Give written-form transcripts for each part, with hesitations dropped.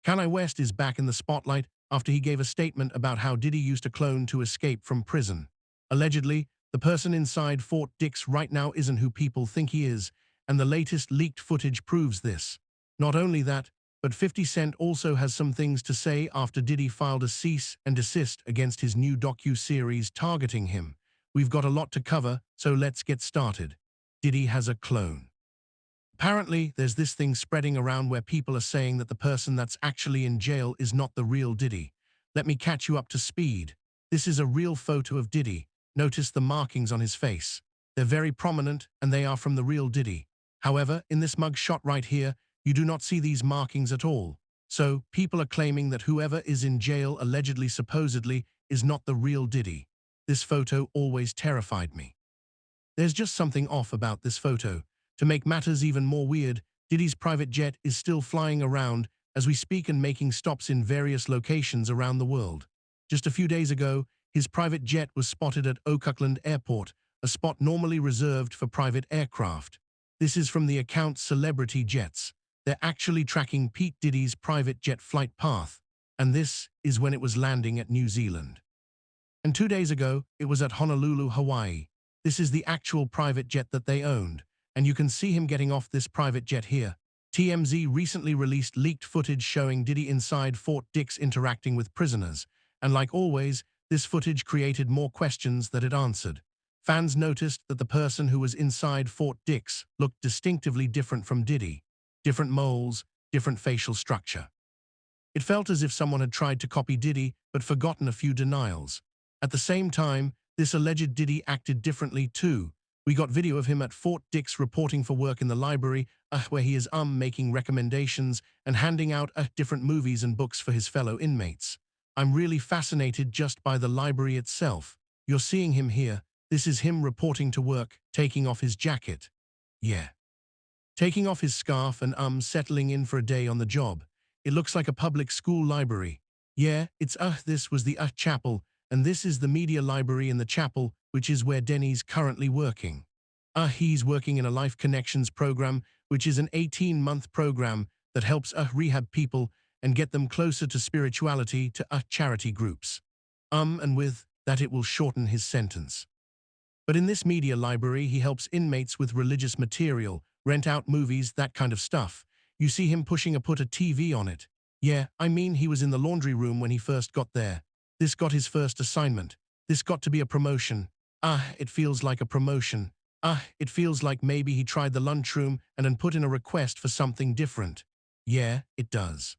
Kanye West is back in the spotlight after he gave a statement about how Diddy used a clone to escape from prison. Allegedly, the person inside Fort Dix right now isn't who people think he is, and the latest leaked footage proves this. Not only that, but 50 Cent also has some things to say after Diddy filed a cease and desist against his new docu-series targeting him. We've got a lot to cover, so let's get started. Diddy has a clone. Apparently, there's this thing spreading around where people are saying that the person that's actually in jail is not the real Diddy. Let me catch you up to speed. This is a real photo of Diddy. Notice the markings on his face. They're very prominent, and they are from the real Diddy. However, in this mug shot right here, you do not see these markings at all. So, people are claiming that whoever is in jail allegedly supposedly is not the real Diddy. This photo always terrified me. There's just something off about this photo. To make matters even more weird, Diddy's private jet is still flying around as we speak and making stops in various locations around the world. Just a few days ago, his private jet was spotted at CLONED Airport, a spot normally reserved for private aircraft. This is from the account Celebrity Jets. They're actually tracking Pete Diddy's private jet flight path, and this is when it was landing at New Zealand. And 2 days ago, it was at Honolulu, Hawaii. This is the actual private jet that they owned, and you can see him getting off this private jet here. TMZ recently released leaked footage showing Diddy inside Fort Dix interacting with prisoners, and like always, this footage created more questions than it answered. Fans noticed that the person who was inside Fort Dix looked distinctively different from Diddy. Different moles, different facial structure. It felt as if someone had tried to copy Diddy but forgotten a few denials. At the same time, this alleged Diddy acted differently too. We got video of him at Fort Dix reporting for work in the library, where he is making recommendations and handing out different movies and books for his fellow inmates. I'm really fascinated just by the library itself. You're seeing him here. This is him reporting to work, taking off his jacket. Yeah. Taking off his scarf and settling in for a day on the job. It looks like a public school library. Yeah, it's this was the chapel, and this is the media library in the chapel, which is where Denny's currently working. He's working in a Life Connections program, which is an 18-month program that helps rehab people and get them closer to spirituality to charity groups. And with that it will shorten his sentence. But in this media library, he helps inmates with religious material, rent out movies, that kind of stuff. You see him put a TV on it. Yeah, I mean he was in the laundry room when he first got there. This got his first assignment. This got to be a promotion. It feels like a promotion. It feels like maybe he tried the lunchroom and then put in a request for something different. Yeah, it does.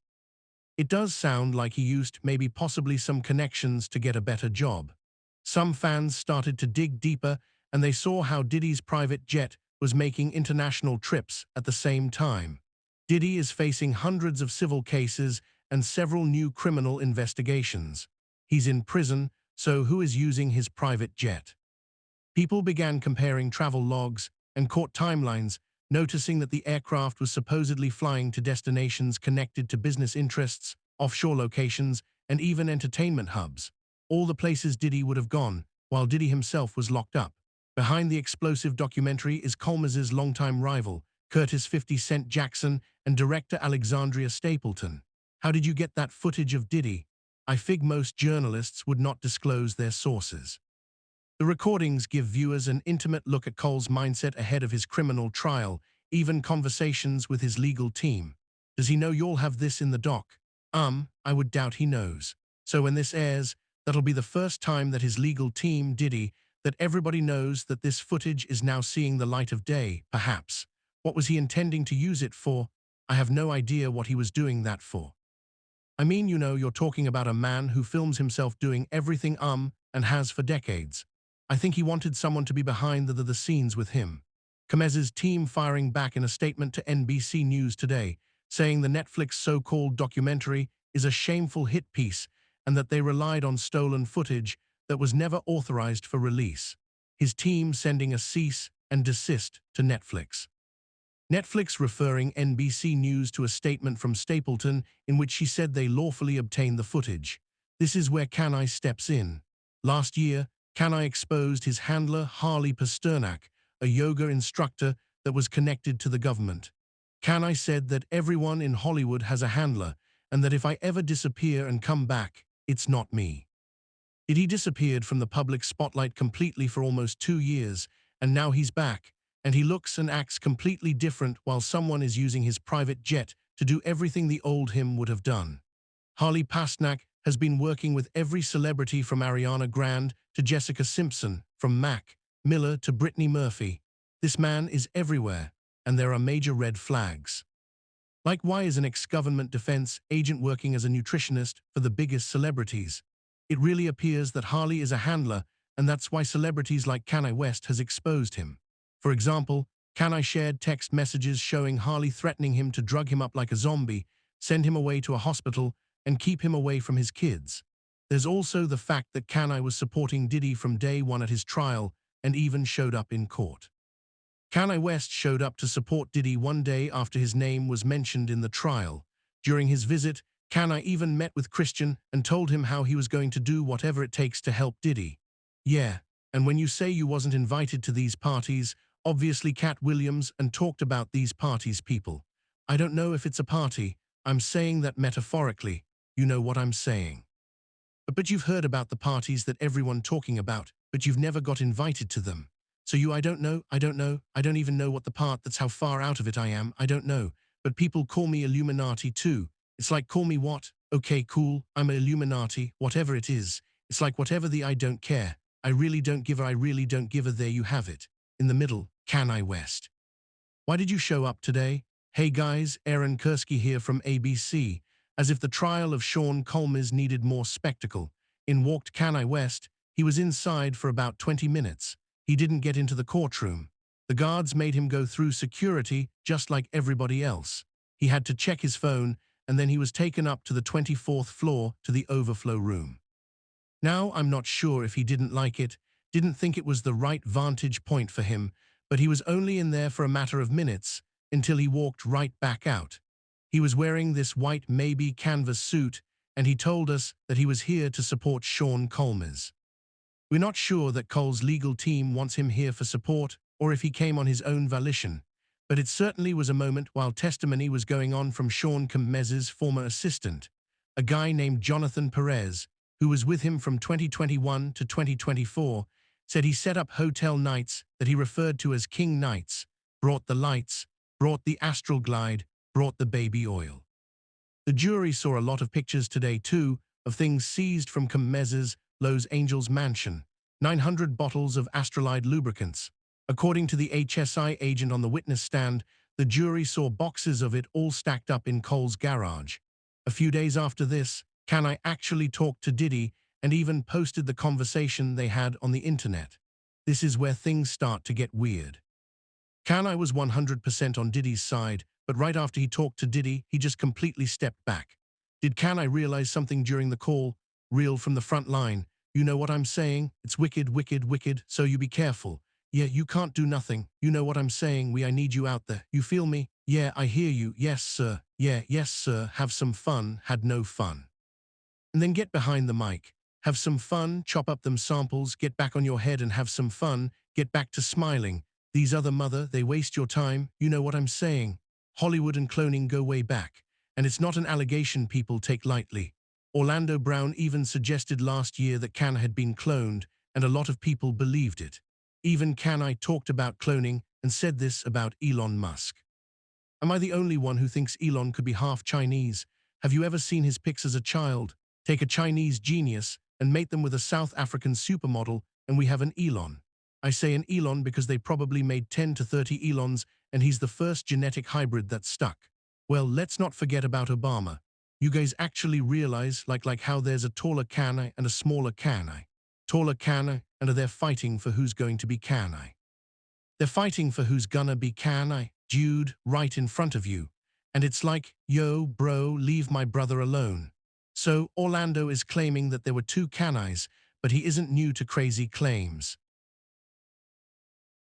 It does sound like he used maybe possibly some connections to get a better job. Some fans started to dig deeper and they saw how Diddy's private jet was making international trips at the same time. Diddy is facing hundreds of civil cases and several new criminal investigations. He's in prison, so who is using his private jet? People began comparing travel logs and court timelines, noticing that the aircraft was supposedly flying to destinations connected to business interests, offshore locations, and even entertainment hubs. All the places Diddy would have gone, while Diddy himself was locked up. Behind the explosive documentary is Colmaz's longtime rival, Curtis 50 Cent Jackson, and director Alexandria Stapleton. How did you get that footage of Diddy? I fig most journalists would not disclose their sources. The recordings give viewers an intimate look at Cole's mindset ahead of his criminal trial, even conversations with his legal team. Does he know you'll have this in the doc? I would doubt he knows. So when this airs, that'll be the first time that his legal team, Diddy, that everybody knows that this footage is now seeing the light of day, perhaps. What was he intending to use it for? I have no idea what he was doing that for. I mean, you're talking about a man who films himself doing everything and has for decades. I think he wanted someone to be behind the scenes with him. Kamez's team firing back in a statement to NBC News today, saying the Netflix so-called documentary is a shameful hit piece and that they relied on stolen footage that was never authorized for release. His team sending a cease and desist to Netflix. Netflix referring NBC News to a statement from Stapleton in which she said they lawfully obtained the footage. This is where Kanye steps in. Last year, Kanye exposed his handler Harley Pasternak, a yoga instructor that was connected to the government. Kanye said that everyone in Hollywood has a handler, and that if I ever disappear and come back, it's not me. Diddy disappeared from the public spotlight completely for almost 2 years, and now he's back, and he looks and acts completely different while someone is using his private jet to do everything the old him would have done. Harley Pasternak has been working with every celebrity from Ariana Grande to Jessica Simpson, from Mac Miller to Brittany Murphy. This man is everywhere, and there are major red flags. Like, why is an ex-government defense agent working as a nutritionist for the biggest celebrities? It really appears that Harley is a handler, and that's why celebrities like Kanye West has exposed him. For example, Kanye shared text messages showing Harley threatening him to drug him up like a zombie, send him away to a hospital, and keep him away from his kids. There's also the fact that Kanye was supporting Diddy from day one at his trial and even showed up in court. Kanye West showed up to support Diddy one day after his name was mentioned in the trial. During his visit, Kanye even met with Christian and told him how he was going to do whatever it takes to help Diddy. Yeah, and when you say you wasn't invited to these parties, obviously Cat Williams and talked about these parties people. I don't know if it's a party, I'm saying that metaphorically, you know what I'm saying. But you've heard about the parties that everyone talking about, but you've never got invited to them. So I don't know, I don't even know what the part that's how far out of it I am, I don't know. But people call me Illuminati too. It's like, call me what? Okay, cool, I'm an Illuminati, whatever it is. It's like whatever the I don't care. I really don't give a, there you have it. In the middle, Kanye West. Why did you show up today? Hey guys, Aaron Kursky here from ABC. As if the trial of Sean Combs needed more spectacle. In walked Kanye West. He was inside for about 20 minutes. He didn't get into the courtroom. The guards made him go through security just like everybody else. He had to check his phone, and then he was taken up to the 24th floor to the overflow room. Now, I'm not sure if he didn't like it, didn't think it was the right vantage point for him, but he was only in there for a matter of minutes until he walked right back out. He was wearing this white maybe canvas suit, and he told us that he was here to support Sean Combs. We're not sure that Cole's legal team wants him here for support or if he came on his own volition, but it certainly was a moment while testimony was going on from Sean Combs's former assistant, a guy named Jonathan Perez, who was with him from 2021 to 2024, said he set up hotel nights that he referred to as King Nights, brought the lights, brought the astral glide, brought the baby oil. The jury saw a lot of pictures today too of things seized from Combs's Los Angeles mansion, 900 bottles of astrolide lubricants. According to the HSI agent on the witness stand, the jury saw boxes of it all stacked up in Cole's garage. A few days after this, Kanye actually talked to Diddy and even posted the conversation they had on the internet. This is where things start to get weird. Kanye was 100% on Diddy's side, but right after he talked to Diddy, he just completely stepped back. Did Kanye realize something during the call? Real from the front line. You know what I'm saying? It's wicked, wicked, wicked, so you be careful. Yeah, you can't do nothing. You know what I'm saying? I need you out there. You feel me? Yeah, I hear you. Yes, sir. Yeah, yes, sir. Have some fun. Had no fun. And then get behind the mic. Have some fun, chop up them samples, get back on your head and have some fun, get back to smiling. These other mother, they waste your time. You know what I'm saying? Hollywood and cloning go way back. And it's not an allegation people take lightly. Orlando Brown even suggested last year that Kanye had been cloned, and a lot of people believed it. Even Kanye talked about cloning and said this about Elon Musk. Am I the only one who thinks Elon could be half Chinese? Have you ever seen his pics as a child? Take a Chinese genius and mate them with a South African supermodel, and we have an Elon. I say an Elon because they probably made 10 to 30 Elons, and he's the first genetic hybrid that stuck. Well, let's not forget about Obama. You guys actually realize like how there's a taller Kanye and a smaller Kanye. Taller Kanye, and they're fighting for who's going to be Kanye. They're fighting for who's gonna be Kanye, dude, right in front of you. And it's like, yo, bro, leave my brother alone. So Orlando is claiming that there were two Kanyes, but he isn't new to crazy claims.